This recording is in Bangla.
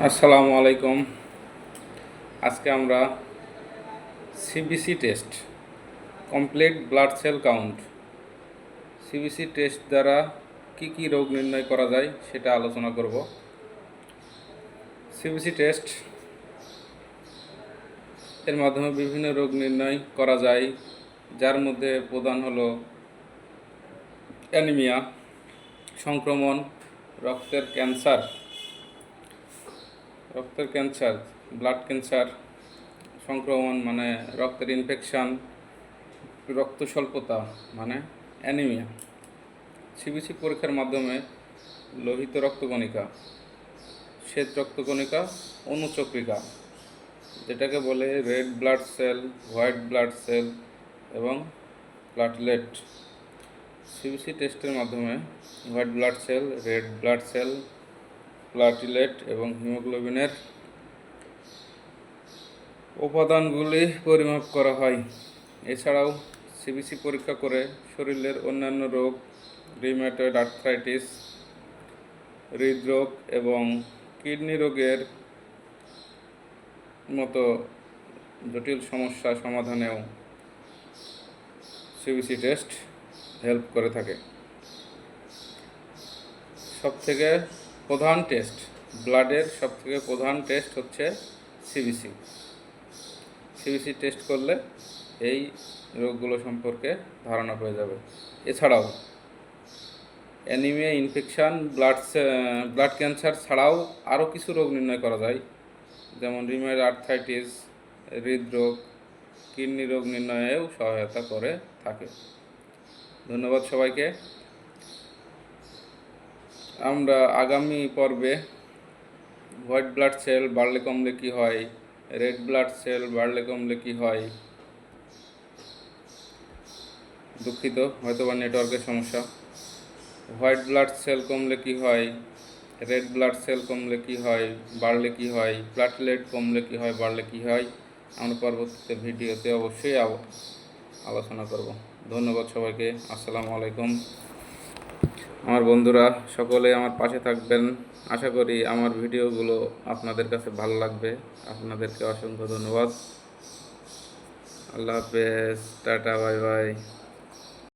আসসালামু আলাইকুম। আজকে আমরা CBC test, complete blood cell count, CBC test দ্বারা কি কি রোগ নির্ণয় করা যায় সেটা আলোচনা করব। সিবিসি টেস্ট এর মাধ্যমে বিভিন্ন রোগ নির্ণয় করা যায়, যার মধ্যে প্রধান হলো অ্যানিমিয়া, সংক্রমণ, রক্তের ক্যান্সার, ব্লাড ক্যান্সার, সংক্রমণ মানে রক্তের ইনফেকশান, রক্ত স্বল্পতা মানে অ্যানিমিয়া। সিবিসি পরীক্ষার মাধ্যমে লোহিত রক্তকণিকা, শ্বেত রক্তকণিকা, অনুচক্রিকা, যেটাকে বলে red blood cell, white blood cell এবং প্লাটলেট। সিবিসি টেস্টের মাধ্যমে white blood cell, red blood cell, platelet এবং হিমোগ্লোবিনের উপাদানগুলি পরিমাপ করা হয়। এছাড়াও সিবিসি পরীক্ষা করে শরীরের অন্যান্য রোগ, রিউমেটয়েড আর্থ্রাইটিস, হৃদরোগ এবং কিডনি রোগের মতো জটিল সমস্যা সমাধানেও সিবিসি টেস্ট হেল্প করে থাকে। সবথেকে প্রধান টেস্ট, ব্লাডের সবথেকে প্রধান টেস্ট হচ্ছে সিবিসি। সিবিসি টেস্ট করলে এই রোগগুলো সম্পর্কে ধারণা পেয়ে যাবে। এছাড়াও অ্যানিমিয়া, ইনফেকশান, ব্লাড ক্যান্সার ছাড়াও আরও কিছু রোগ নির্ণয় করা যায়, যেমন রিউমেটয়েড আর্থ্রাইটিস, হৃদরোগ, কিডনি রোগ নির্ণয়েও সহায়তা করে থাকে। ধন্যবাদ সবাইকে। আমরা আগামী পর্বে হোয়াইট ব্লাড সেল বাড়লে কমলে কী হয়, রেড ব্লাড সেল বাড়লে কমলে কী হয়, দুঃখিত হয়তোবা নেটওয়ার্কের সমস্যা, হোয়াইট ব্লাড সেল কমলে কী হয়, রেড ব্লাড সেল কমলে কী হয়, বাড়লে কী হয়, প্লাটলেট কমলে কী হয়, বাড়লে কী হয়, আমরা পরবর্তীতে ভিডিওতে অবশ্যই আলোচনা করব। ধন্যবাদ সবাইকে। আসসালামু আলাইকুম। আমার বন্ধুরা সকলে আমার পাশে থাকবেন। আশা করি আমার ভিডিওগুলো আপনাদের কাছে ভালো লাগবে। আপনাদেরকে অসংখ্য ধন্যবাদ। আল্লাহ হাফেজ, টাটা, বাই বাই।